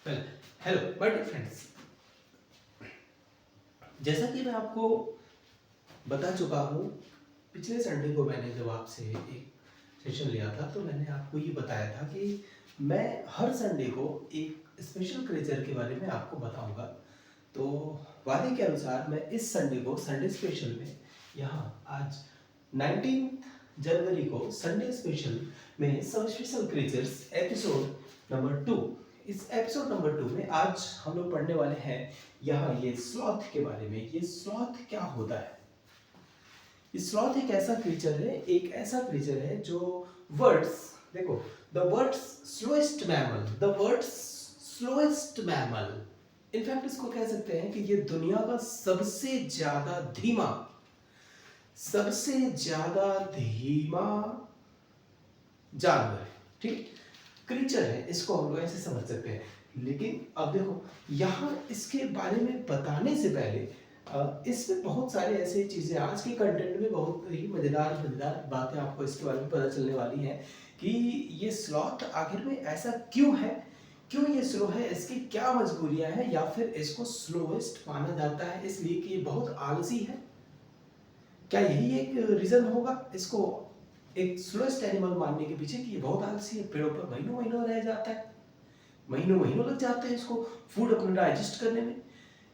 Well hello my dear friends. जैसा कि मैं आपको बता चुका हूँ, पिछले संडे को मैंने जब आपसे एक सेशन लिया था तो मैंने आपको ये बताया था कि मैं हर संडे को एक स्पेशल क्रिएचर के बारे में आपको बताऊंगा। तो वादे के अनुसार मैं इस संडे को संडे स्पेशल में यहाँ आज 19 जनवरी को संडे स्पेशल में सब स्पेशल क्रिएचर्स एपिसोड नंबर 2, इस एपिसोड नंबर 2 में आज हम लोग पढ़ने वाले हैं यहाँ ये स्लॉथ के बारे में। ये स्लॉथ क्या होता है? स्लॉथ एक ऐसा क्रीचर है, एक ऐसा क्रीचर है जो वर्ड्स, देखो, the words slowest mammal, the words slowest mammal, in fact इसको कह सकते हैं कि ये दुनिया का सबसे ज्यादा धीमा जानवर है, ठीक, क्रीचर है, इसको हम लोग ऐसे समझ सकते हैं। लेकिन अब देखो, यहाँ इसके बारे में बताने से पहले इसमें बहुत सारे ऐसे चीजें आज के कंटेंट में बहुत ही मजेदार मजेदार बातें आपको इसके बारे में पता चलने वाली हैं कि ये स्लॉथ आखिर में ऐसा क्यों है, क्यों ये स्लो है, इसकी क्या मजबूरियां हैं, या फिर इसको स्लोएस्ट माना जाता है इसलिए कि ये बहुत आलसी है। क्या यही एक रीजन होगा इसको एक स्लोएस्ट एनिमल मानने के पीछे कि ये बहुत आलसी है, पेड़ों पर महीनों महीनों रह जाता है, महीनों महीनों लग जाते हैं इसको फूड अपना डाइजेस्ट करने में।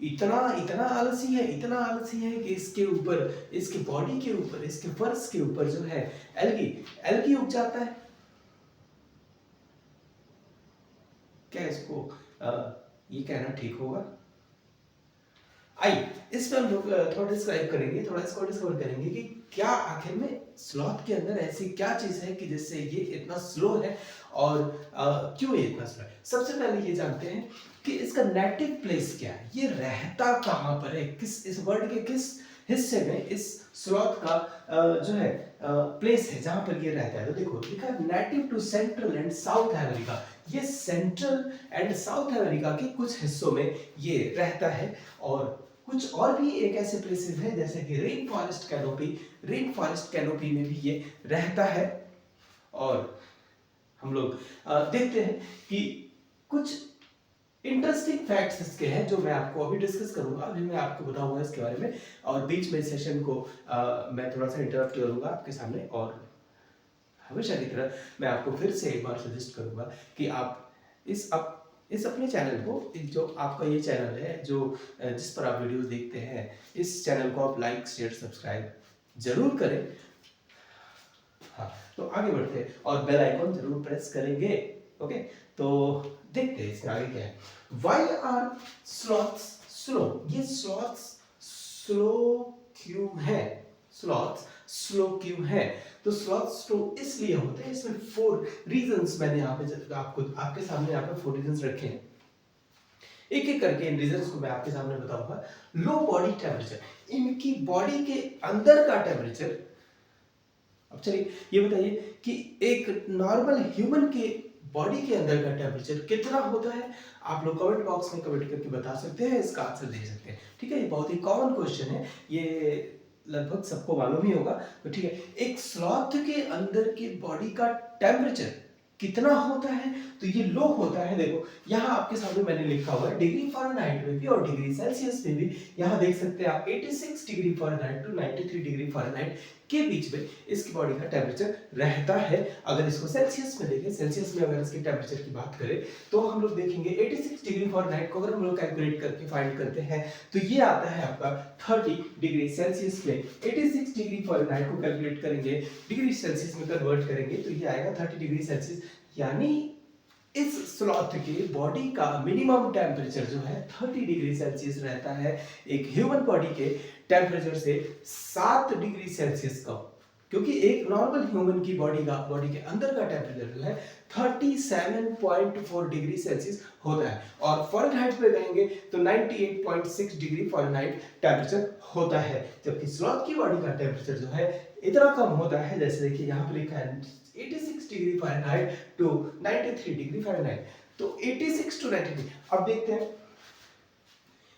इतना इतना आलसी है, इतना आलसी है कि इसके ऊपर, इसके बॉडी के ऊपर, इसके फर्श के ऊपर जो है एल्गी एल्गी उग जाता है। क्या इसको ये कहना ठीक होगा? आइए इसमें हम लोग थोड़ा डिस्क्राइब करेंगे, थोड़ा इसको डिस्कवर करेंगे कि क्या आखिर में स्लॉथ के अंदर ऐसी क्या चीज है कि जिससे ये इतना स्लो है और क्यों ये इतना स्लो है। सबसे पहले ये जानते हैं कि इसका नेटिव प्लेस क्या है, ये रहता कहाँ पर है, किस इस वर्ल्ड के किस हिस्से में इस स्लॉथ का जो है प्लेस है जहां पर ये रहता है। तो देखो लिखा है native to central and South America, ये सेंट्रल एंड साउथ अमेरिका के कुछ हिस्सों में ये रहता है। और कुछ और भी एक ऐसे प्लेसेस है जैसे कि रेन फॉरेस्ट कैनोपी में भी ये रहता है। और हम लोग देखते हैं कि कुछ इंटरेस्टिंग फैक्ट्स इसके हैं जो मैं आपको अभी डिस्कस करूंगा, अभी मैं आपको बताऊंगा इसके बारे में। और बीच में सेशन को मैं थोड़ा सा इंटरप्ट करूंगा आपके सामने, और हमेशा की तरह मैं आपको फिर से एक बार सजेस्ट करूंगा कि आप इस अपने चैनल को, जो आपका ये चैनल है जो जिस पर आप वीडियोस देखते हैं, इस चैनल को आप लाइक शेयर सब्सक्राइब जरूर करें। हाँ, तो आगे बढ़ते हैं और बेल आइकॉन जरूर प्रेस करेंगे। ओके, तो देखते हैं इसके आगे क्या है। Why are sloths slow? ये sloths स्लो क्यों है? स्लॉथ्स स्लो क्यों है? तो स्लॉथ्स स्लो इसलिए होते हैं, इसमें 4 रीजंस मैंने यहाँ पे आपको आपके सामने यहाँ पे 4 रीजंस रखे हैं। एक एक करके इन रीजंस को मैं आपके सामने बताऊंगा। लो बॉडी टेम्परेचर, इनकी बॉडी के अंदर का टेम्परेचर। अब चलिए ये बताइए कि एक नॉर्मल ह्यूमन के बॉडी के अंदर का टेम्परेचर कितना होता है? आप लोग कमेंट बॉक्स में कमेंट करके बता सकते हैं, इसका आंसर दे सकते हैं। ठीक है, ये बहुत ही कॉमन क्वेश्चन है, ये लगभग सबको मालूम ही होगा। तो ठीक है, एक स्लॉथ के अंदर की बॉडी का टेम्परेचर कितना होता है? तो ये लो होता है। देखो यहाँ आपके सामने मैंने लिखा हुआ है डिग्री फ़ारेनहाइट में भी और डिग्री सेल्सियस में भी। यहाँ देख सकते हैं आप 86 degree Fahrenheit to 93 degree Fahrenheit के बीच में इसकी बॉडी का टेम्परेचर रहता है। अगर इसको सेल्सियस में देखें, सेल्सियस में अगर इसके टेम्परेचर की बात करें तो हम लोग देखेंगे 86 डिग्री फ़ारेनहाइट को अगर हम लोग कैलकुलेट करके फाइंड करते हैं तो ये आता है आपका 30 डिग्री सेल्सियस में। 86 डिग्री फ़ारेनहाइट को कैलकुलेट करेंगे, डिग्री सेल्सियस में कन्वर्ट करेंगे तो ये आएगा 30 डिग्री सेल्सियस। यानी इस स्लॉथ के बॉडी का मिनिमम टेम्परेचर जो है 30 डिग्री सेल्सियस रहता है, एक ह्यूमन बॉडी के टेम्परेचर से 7 डिग्री सेल्सियस कम। क्योंकि एक नॉर्मल ह्यूमन की बॉडी के अंदर का टेम्परेचर जो है 37.4 डिग्री सेल्सियस होता है, और फ़ारेनहाइट पे कहेंगे तो 98.6 डिग्री फ़ारेनहाइट टेम्परेचर होता है। जबकि स्लॉथ की बॉडी का टेम्परेचर जो है इतना कम होता है, जैसे देखिए यहाँ पे लिखा है 86 degree Fahrenheit to 93 degree Fahrenheit. तो 86 टू 93। अब देखते हैं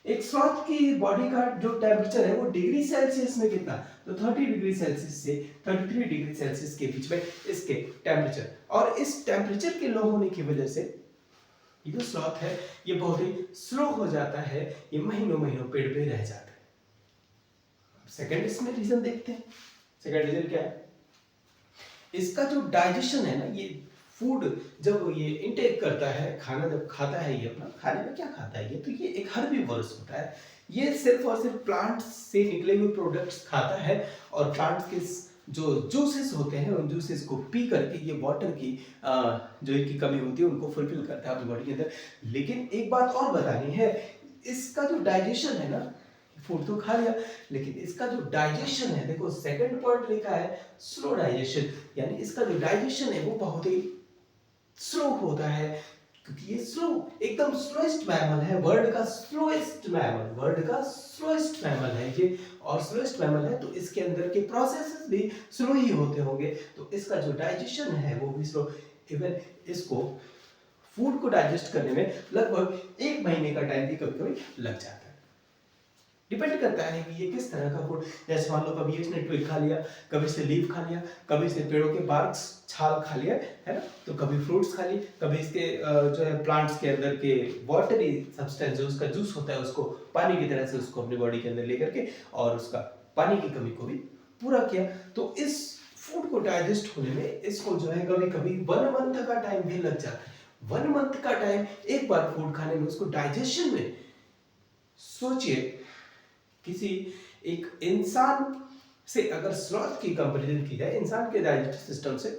एक स्लॉथ की बॉडी का जो टेम्परेचर है वो डिग्री सेल्सियस में कितना, तो 30 डिग्री सेल्सियस से 33 डिग्री सेल्सियस के बीच में इसके टेम्परेचर। और इस टेम्परेचर के लो होने की वजह से ये जो स्लॉथ है ये बहुत ही स्लो हो जाता है, ये महीनों महीनों पेड़ पे रह जाता है। सेकंड इसमें रीजन देखते हैं। सेकंड रीजन क्या है? इसका जो डाइजेशन है ना, ये फूड जब ये इनटेक करता है, खाना जब खाता है, ये अपना खाने में क्या खाता है ये, तो ये एक हर्बीवोरस होता है। ये सिर्फ और सिर्फ प्लांट्स से निकले हुए प्रोडक्ट्स खाता है और प्लांट्स के जो जूसेस होते हैं उन जूसेस को पी करके ये वाटर की जो इनकी कमी होती है उनको फुलफिल करता है अपनी बॉडी के अंदर। लेकिन एक बात और बतानी है, इसका जो डाइजेशन है ना, फूड तो खा लिया लेकिन इसका जो डाइजेशन है, देखो सेकंड पॉइंट लिखा है स्लो डाइजेशन, यानी इसका जो डाइजेशन है वो बहुत ही स्लो होता है, क्योंकि ये स्लो एकदम स्लोएस्ट मैमल है, वर्ल्ड का स्लोएस्ट मैमल, वर्ल्ड का स्लोएस्ट मैमल है ये। और स्लोएस्ट मैमल है तो इसके अंदर के प्रोसेसेस भी स्लो ही होते होंगे, तो इसका जो डाइजेशन है वो भी स्लो। इवन इसको फूड को डाइजेस्ट करने में लगभग 1 महीने का टाइम भी कभी कभी लग जाता है। डिपेंड करता है कि ये किस तरह का फूड, जैसे मान लो कभी इसने ट्विग खा लिया, कभी इसने लीफ खा लिया, कभी इसने पेड़ों के बार्क्स छाल खा लिया है ना, तो कभी फ्रूट्स खा ली, कभी इसके जो है प्लांट्स के अंदर के वाटरी सब्सटेंस जो उसका जूस होता है उसको पानी की तरह से उसको अपनी बॉडी के अंदर लेकर के और उसका पानी की कमी को भी पूरा किया। तो इस फूड को डाइजेस्ट होने में इसको जो है कभी कभी 1 मंथ का टाइम भी लग जाता है। 1 मंथ का टाइम एक बार फूड खाने में, उसको डाइजेशन में। सोचिए किसी एक इंसान से अगर स्लॉथ की कंपैरिजन की जाए इंसान के डाइजेस्टिव सिस्टम से,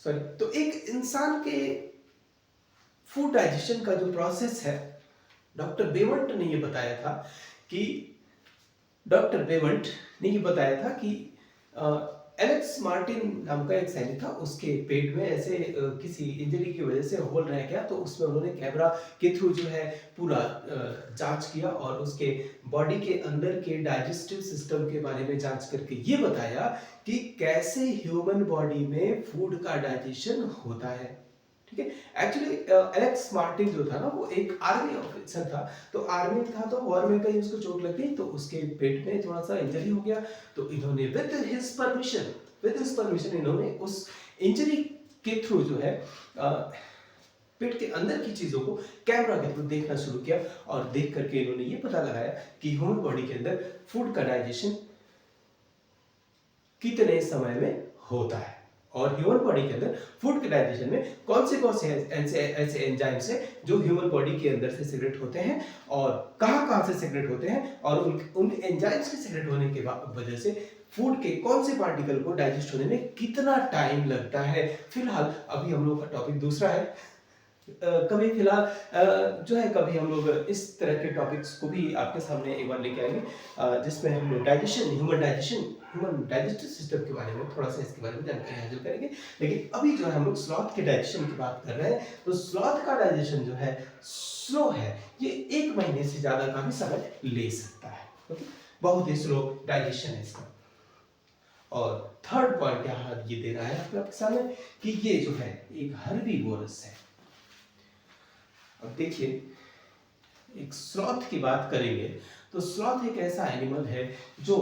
सॉरी, तो एक इंसान के फूड डाइजेशन का जो प्रोसेस है, डॉक्टर बेवंट ने ये बताया था कि एलेक्स मार्टिन नाम का एक सैनिक था, उसके पेट में ऐसे किसी इंजरी की वजह से होल रह गया, तो उसमें उन्होंने कैमरा के थ्रू जो है पूरा जांच किया और उसके बॉडी के अंदर के डाइजेस्टिव सिस्टम के बारे में जांच करके ये बताया कि कैसे ह्यूमन बॉडी में फूड का डाइजेशन होता है। ठीक है, एक्चुअली एलेक्स मार्टिन जो था ना वो एक आर्मी ऑफिसर था, तो आर्मी था तो वॉर में कहीं उसको चोट लग गई तो उसके पेट में थोड़ा सा इंजरी हो गया, तो इन्होंने विद हिज परमिशन इन्होंने उस इंजरी के थ्रू जो है पेट के अंदर की चीजों को कैमरा के थ्रू देखना शुरू किया और देख करके इन्होंने ये पता लगाया कि ह्यूमन बॉडी के अंदर फूड का डाइजेशन कितने समय में होता है और ह्यूमन बॉडी के अंदर फूड के डाइजेशन में कौन से ऐसे एंजाइम्स हैं जो ह्यूमन बॉडी के अंदर से सिक्रेट होते हैं और कहां से सिक्रेट होते हैं और उन एंजाइम्स के सिक्रेट होने के वजह से फूड के कौन से पार्टिकल को डाइजेस्ट होने में कितना टाइम लगता है। फिलहाल अभी हम लोग का टॉपिक दूसरा है, कभी फिलहाल जो है कभी हम लोग इस तरह के टॉपिक्स को भी आपके सामने एक बार लेके आएंगे जिसमें हम लोग ह्यूमन डाइजेस्टिव सिस्टम के बारे में थोड़ा सा इसके बारे में जानकारी हासिल करेंगे। लेकिन अभी जो है हम लोग स्लॉथ के डाइजेशन की बात कर रहे हैं, तो स्लॉथ का डाइजेशन जो है स्लो है, ये 1 महीने से ज्यादा का भी समय ले सकता है, ओके, बहुत ही स्लो डाइजेशन है इसका। और थर्ड पॉइंट यहाँ ये दे रहा है आपके सामने कि ये जो है एक हर्बीवोरस है। अब देखिए एक स्लॉथ की बात करेंगे तो स्लॉथ एक ऐसा एनिमल है जो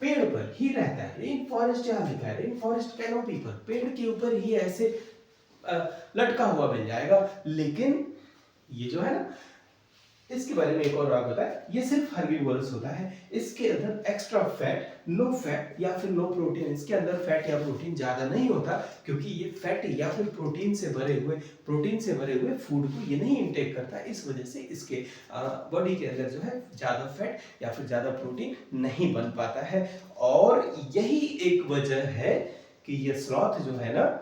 पेड़ पर ही रहता है। रेन फॉरेस्ट यहाँ लिखा है, रेन फॉरेस्ट कैनोपी पर, पेड़ के ऊपर ही ऐसे लटका हुआ मिल जाएगा। लेकिन ये जो है ना, इसके बारे में एक और बात बताएं, ये सिर्फ हर्बीवोरस होता है, इसके अंदर एक्स्ट्रा फैट, नो फैट या फिर नो प्रोटीन, इसके अंदर फैट या प्रोटीन ज्यादा नहीं होता क्योंकि ये फैट या फिर प्रोटीन से भरे हुए फूड को ये नहीं इंटेक करता, इस वजह से इसके बॉडी के अंदर जो है ज्यादा फैट या फिर ज्यादा प्रोटीन नहीं बन पाता है। और यही एक वजह है कि ये स्लॉथ जो है ना,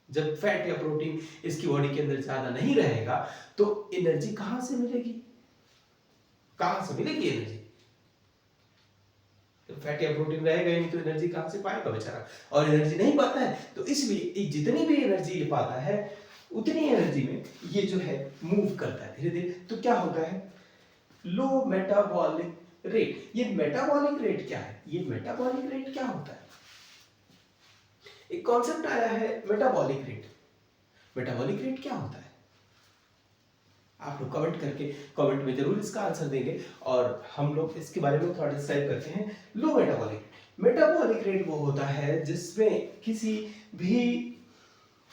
जब फैट या प्रोटीन इसकी बॉडी के अंदर ज्यादा नहीं रहेगा तो एनर्जी कहां से मिलेगी एनर्जी? तो फैट या प्रोटीन रहेगा ही नहीं तो एनर्जी कहां से पाएगा बेचारा, और एनर्जी नहीं पाता है तो इसलिए जितनी भी एनर्जी ये पाता है उतनी एनर्जी में ये जो है मूव करता है धीरे धीरे। तो क्या होता है, लो मेटाबॉलिक रेट। ये मेटाबॉलिक रेट क्या है? ये मेटाबॉलिक रेट क्या होता है? एक कॉन्सेप्ट आया है मेटाबॉलिक रेट। मेटाबॉलिक रेट क्या होता है? आप लोग कमेंट में जरूर इसका आंसर देंगे और हम लोग इसके बारे में थोड़ा डिस्क्राइब करते हैं। लो मेटाबॉलिक रेट वो होता है जिसमें किसी भी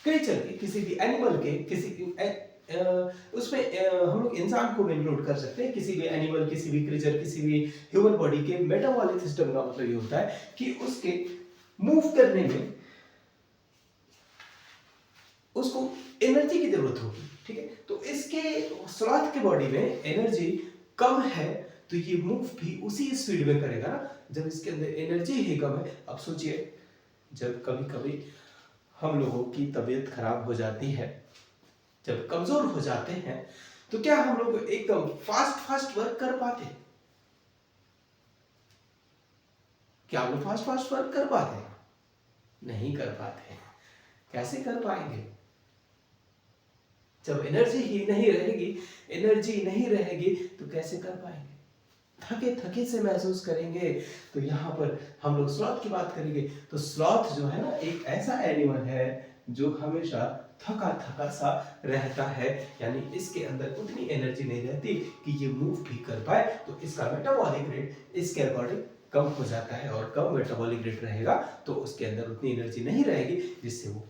क्रिएचर के, किसी भी एनिमल के, किसी भी उसमें हम लोग इंसान को भी इंक्लूड कर सकते हैं, किसी भी एनिमल, किसी भी क्रिएचर, किसी भी ह्यूमन बॉडी के मेटाबॉलिक सिस्टम का मतलब ये होता है कि उसके मूव करने में उसको एनर्जी की जरूरत होगी, ठीक है। तो इसके स्लॉथ के बॉडी में एनर्जी कम है, तो ये मूव भी उसी स्पीड में करेगा ना जब इसके अंदर एनर्जी ही कम है। अब सोचिए, जब कभी कभी हम लोगों की तबीयत खराब हो जाती है, जब कमजोर हो जाते हैं, तो क्या हम लोग एकदम फास्ट फास्ट वर्क कर पाते हैं? क्या हम लोग फास्ट फास्ट वर्क कर पाते हैं? नहीं कर पाते हैं। कैसे कर पाएंगे? जब एनर्जी ही नहीं रहेगी, एनर्जी नहीं रहेगी तो कैसे कर पाएंगे? थके थके से महसूस करेंगे। तो यहाँ पर हम लोग स्लॉथ की बात करेंगे, तो स्लॉथ जो है ना, एक ऐसा एनिमल है जो हमेशा थका थका सा रहता है, यानी इसके अंदर उतनी एनर्जी नहीं रहती कि ये मूव भी कर पाए। तो इसका मेटाबॉलिक रेट इसके अकॉर्डिंग कम हो जाता है, और कम मेटाबॉलिक रेट रहेगा तो उसके अंदर उतनी एनर्जी नहीं रहेगी जिससे वो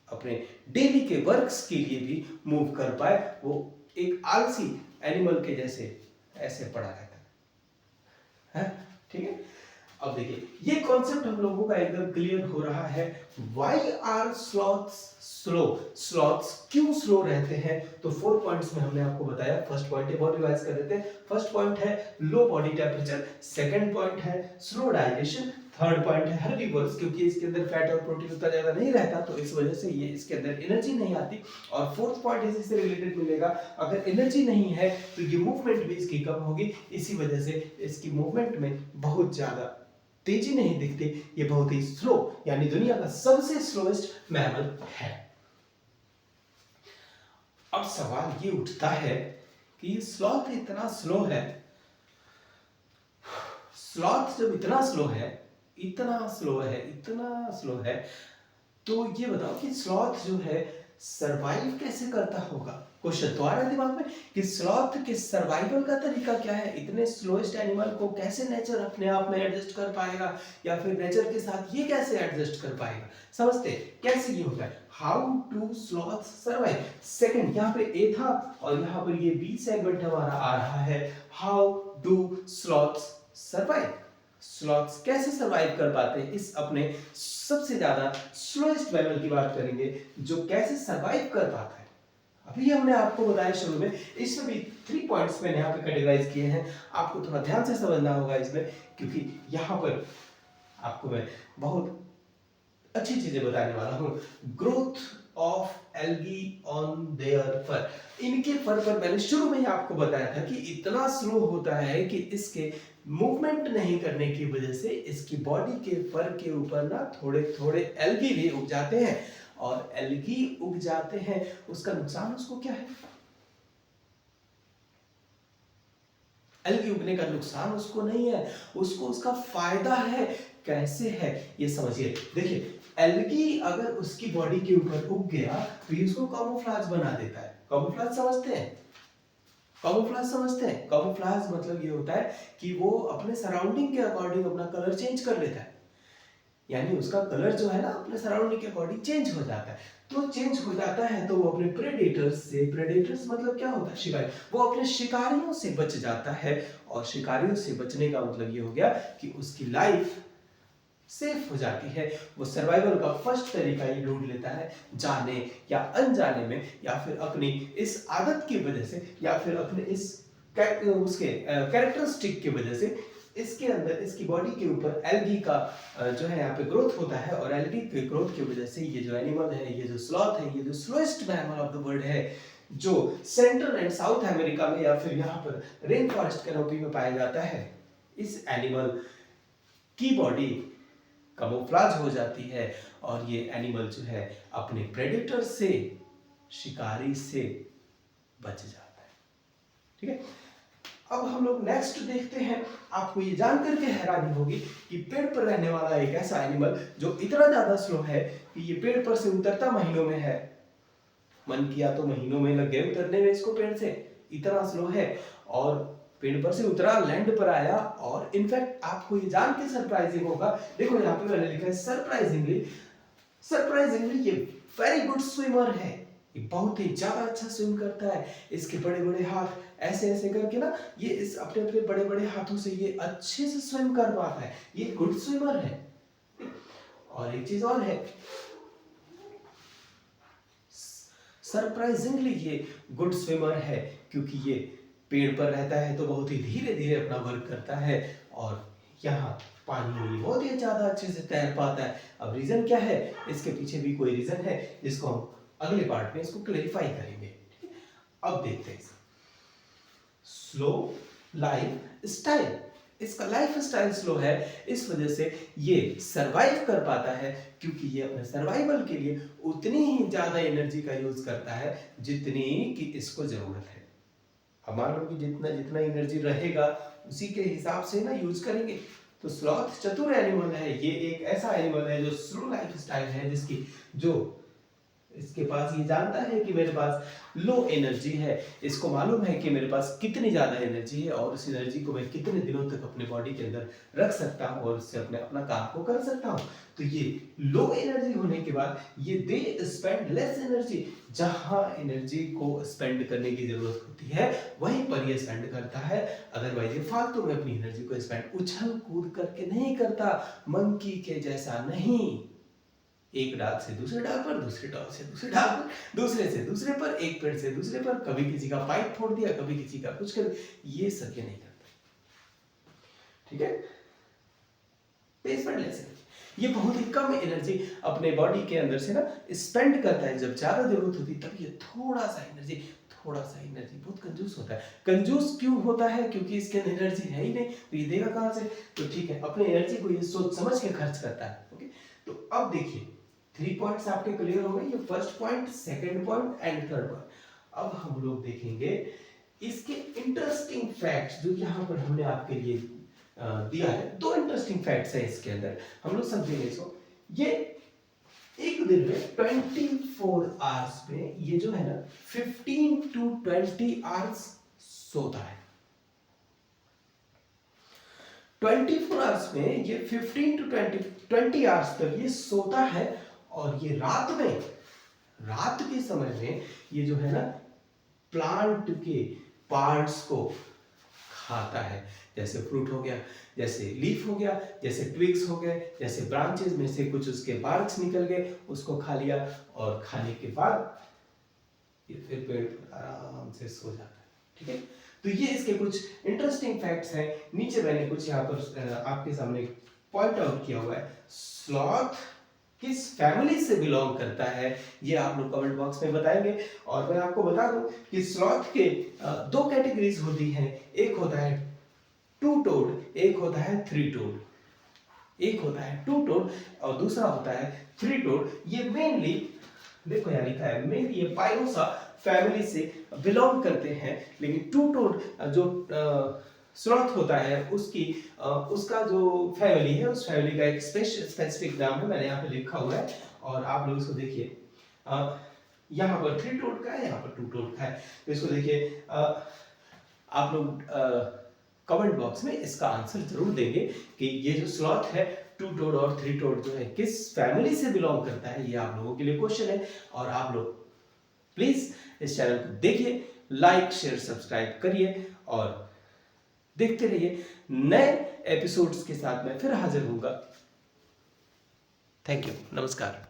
अपने डेली के वर्क्स के लिए भी मूव कर पाए। वो एक आलसी एनिमल के जैसे ऐसे पड़ा रहता है, ठीक है। अब देखिए, ये कॉन्सेप्ट हम लोगों का एकदम क्लियर हो रहा है। Why are sloths slow? Sloths क्यों स्लो रहते हैं? तो 4 पॉइंट्स में हमने आपको बताया। फर्स्ट पॉइंट एक और रिवाइज कर देते हैं। फर्स्ट पॉइंट है लो बॉडी टेम्परेचर, सेकंड पॉइंट है स्लो डाइजेशन, थर्ड पॉइंट है हर्बीवर्स, क्योंकि इसके अंदर फैट और प्रोटीन उतना ज्यादा नहीं रहता तो इस वजह से ये इसके अंदर एनर्जी नहीं आती। और फोर्थ पॉइंट इसी से रिलेटेड मिलेगा, अगर एनर्जी नहीं है तो ये मूवमेंट भी इसकी कम होगी, इसी वजह से इसकी मूवमेंट में बहुत ज्यादा तेजी नहीं दिखती, ये बहुत ही स्लो, यानी दुनिया का सबसे स्लोएस्ट मैमल है। अब सवाल ये उठता है कि स्लॉथ इतना स्लो है, स्लॉथ जब इतना स्लो है, इतना स्लो है, इतना स्लो है, तो ये बताओ कि स्लॉथ जो है सरवाइव कैसे करता होगा? क्वेश्चन तो आ रहा है दिमाग में कि स्लॉथ के सर्वाइवल का तरीका क्या है? इतने स्लोएस्ट एनिमल को कैसे नेचर अपने आप में एडजस्ट कर पाएगा, या फिर नेचर के साथ ये कैसे एडजस्ट कर पाएगा? समझते हैं कैसे ये होता है। How to sloth survive. Second, यहाँ पे ए था और यहाँ पर ये बी सेगमेंट हमारा आ रहा है। How do sloths survive? Sloths कैसे सर्वाइव कर पाते हैं? इस अपने सबसे ज्यादा स्लोएस्ट मैमल की बात करेंगे जो कैसे सर्वाइव कर पाता है। अभी हमने आपको बताया शुरू में, इसमें भी 3 पॉइंट्स मैंने यहाँ पे कैटेगराइज किए हैं। आपको थोड़ा ध्यान से समझना होगा इसमें, क्योंकि यहाँ पर आपको मैं बहुत अच्छी चीजें बताने वाला हूँ। Growth of algae on their fur. इनके फर पर मैंने शुरू में ही आपको बताया था कि इतना स्लो होता है कि इसके मूवमेंट नहीं करने की वजह से इसकी बॉडी के फर के ऊपर ना थोड़े थोड़े एल्गी भी उग जाते हैं, और एल्गी उग जाते हैं उसका नुकसान उसको क्या है? एल्गी उगने का नुकसान उसको नहीं है, उसको उसका फायदा है। कैसे है ये समझिए। देखिए, एल्गी अगर उसकी बॉडी के ऊपर उग गया तो ये उसको कैमोफ्लेज बना देता है। कैमोफ्लेज समझते हैं? कैमोफ्लेज समझते हैं? कैमोफ्लेज मतलब ये होता है कि वो अपने सराउंडिंग के अकॉर्डिंग अपना कलर चेंज कर लेता है, यानी उसका कलर जो है ना अपने सराउंडिंग के अकॉर्डिंग चेंज हो जाता है। तो चेंज हो जाता है तो वो अपने प्रेडेटर्स से, प्रेडेटर्स मतलब क्या होता है? शिकारी। वो अपने शिकारियों से बच जाता है, और शिकारियों से बचने का मतलब ये हो गया कि उसकी लाइफ सेफ हो जाती है। वो सर्वाइवल का फर्स्ट तरीका ये ढूंढ लेता है, जाने या अनजाने में, या फिर अपनी इस आदत की वजह से, या फिर अपने इस उसके कैरेक्टरिस्टिक की वजह से इसके अंदर, इसकी बॉडी के ऊपर एल्गी का जो है यहाँ पे ग्रोथ होता है, और एल्गी के ग्रोथ की वजह से ये जो एनिमल है, ये जो स्लॉथ है, ये जो slowest mammal of the world है, जो सेंट्रल एंड साउथ अमेरिका में या फिर यहाँ पर रेन फॉरेस्ट कैनोपी में पाया जाता है, इस एनिमल की बॉडी कैमोफ्लेज हो जाती है, और ये एनिमल जो है अपने प्रेडेटर से, शिकारी से बच जाता है। ठीक है, अब हम लोग नेक्स्ट देखते हैं। आपको ये जानकर के हैरानी होगी कि पेड़ पर रहने वाला एक ऐसा एनिमल जो इतना ज्यादा स्लो है कि ये पेड़ पर से उतरता महीनों में है। मन किया तो महीनों में लग गए उतरने में इसको पेड़ से, इतना स्लो है। और पेड़ पर से उतरा, लैंड पर आया, और इनफैक्ट आपको ये जान के सरप्राइजिंग होगा, देखो यहाँ पे मैंने लिखा है सरप्राइजिंगली। सरप्राइजिंगली ये वेरी गुड स्विमर है, ये बहुत ही ज्यादा अच्छा स्विम करता है। इसके बड़े बड़े हाथ ऐसे ऐसे करके ना, ये इस अपने अपने बड़े बड़े हाथों से ये अच्छे से स्विम कर पाता है, ये गुड स्विमर है। और एक चीज और है, सरप्राइजिंगली ये गुड स्विमर है, क्योंकि ये पेड़ पर रहता है तो बहुत ही धीरे धीरे अपना वर्क करता है, और यहाँ पानी में बहुत ही ज्यादा अच्छे से तैर पाता है। अब रीजन क्या है, इसके पीछे भी कोई रीजन है जिसको हम अगले पार्ट में इसको क्लेरिफाई करेंगे। अब देखते हैं स्लो लाइफ स्टाइल। इसका लाइफ स्टाइल स्लो है, इस वजह से ये सरवाइव कर पाता है, क्योंकि ये अपने सर्वाइवल के लिए उतनी ही ज्यादा एनर्जी का यूज करता है जितनी कि इसको जरूरत है। अब मान लो कि जितना जितना एनर्जी रहेगा उसी के हिसाब से ना यूज करेंगे। तो स्लॉथ चतुर एनिमल है, ये एक ऐसा एनिमल है जो स्लो लाइफ स्टाइल है, जिसकी जो इसके पास ये जानता है कि मेरे पास लो एनर्जी है, इसको मालूम है कि मेरे पास कितनी ज्यादा एनर्जी है और उस एनर्जी को मैं कितने दिनों तक अपने बॉडी के अंदर रख सकता हूँ और उससे अपने अपना काम को कर सकता हूँ। तो ये लो एनर्जी होने के बाद ये दे स्पेंड लेस एनर्जी, जहां एनर्जी को स्पेंड करने की जरूरत होती है वहीं पर ये स्पेंड करता है। अदरवाइज ये फालतू में अपनी एनर्जी को स्पेंड उछल कूद करके नहीं करता, मंकी के जैसा नहीं, एक डाल से दूसरे डाल पर, दूसरे डाल से दूसरे डाल पर, दूसरे से दूसरे पर, एक पेड़ से दूसरे पर, कभी किसी का पाइप फोड़ दिया, कभी किसी का कुछ कर, ये सब ये नहीं करता। ठीक है, बेसमेंट ये बहुत ही कम एनर्जी अपने बॉडी के अंदर से ना स्पेंड करता है। जब ज्यादा जरूरत होती है तब ये थोड़ा सा एनर्जी बहुत कंजूस होता है। कंजूस क्यों होता है, क्योंकि इसके अंदर एनर्जी है ही नहीं, तो ये देगा कहां से। तो ठीक है, अपने एनर्जी को ये सोच समझ के खर्च करता है। ओके, तो अब देखिए 3 पॉइंट्स आपके क्लियर हो गए, ये first point, second point and third point. अब हम लोग देखेंगे इसके इंटरेस्टिंग फैक्ट्स, जो यहाँ पर हमने आपके लिए दिया है। 2 इंटरेस्टिंग फैक्ट्स है इसके अंदर, हम लोग समझेंगे इसको। ये एक दिन में 24 आवर्स में ये जो है ना 15 to 20 आवर्स सोता है। 24 आवर्स में ये 15 to 20 आवर्स तक ये सोता है, और ये रात के समय में ये जो है ना प्लांट के पार्ट्स को खाता है, जैसे फ्रूट हो गया, जैसे लीफ हो गया, जैसे ट्विग्स हो गए, जैसे ब्रांचेस में से कुछ उसके बार्क्स निकल गए, उसको खा लिया, और खाने के बाद ये फिर पेड़ पर आराम से सो जाता है। ठीक है, तो ये इसके कुछ इंटरेस्टिंग फैक्ट्स हैं। नीचे मैंने कुछ यहाँ पर आपके सामने पॉइंट आउट किया हुआ है। स्लॉथ किस फैमिली से बिलोंग करता है ये आप लोग कमेंट बॉक्स में बताएंगे। और मैं आपको बता दूं कि स्लॉथ के 2 कैटेगरीज होती हैं, एक होता है 2 टोड, एक होता है 3 टोड। एक होता है 2 टोड और दूसरा होता है 3 टोड। ये मेनली देखो यहाँ लिखा है, मेनली ये पाइरोसा फैमिली से बिलोंग करते हैं, लेकिन 2 टोड जो स्लॉथ होता है उसका जो फैमिली है, उस फैमिली का एक स्पेसिफिक नाम है, मैंने यहाँ पे लिखा हुआ है, और आप लोग इसको देखिए। यहाँ पर 3 टोड का है, यहाँ पर 2 टोड का है, तो इसको देखिए। आप लोग कमेंट बॉक्स में इसका आंसर जरूर देंगे कि ये जो स्लॉथ है 2 टोड और 3 टोड जो है किस फैमिली से बिलोंग करता है, ये आप लोगों के लिए क्वेश्चन है। और आप लोग प्लीज इस चैनल को देखिए, लाइक शेयर सब्सक्राइब करिए और देखते रहिए। नए एपिसोड्स के साथ मैं फिर हाजिर होऊंगा। थैंक यू, नमस्कार।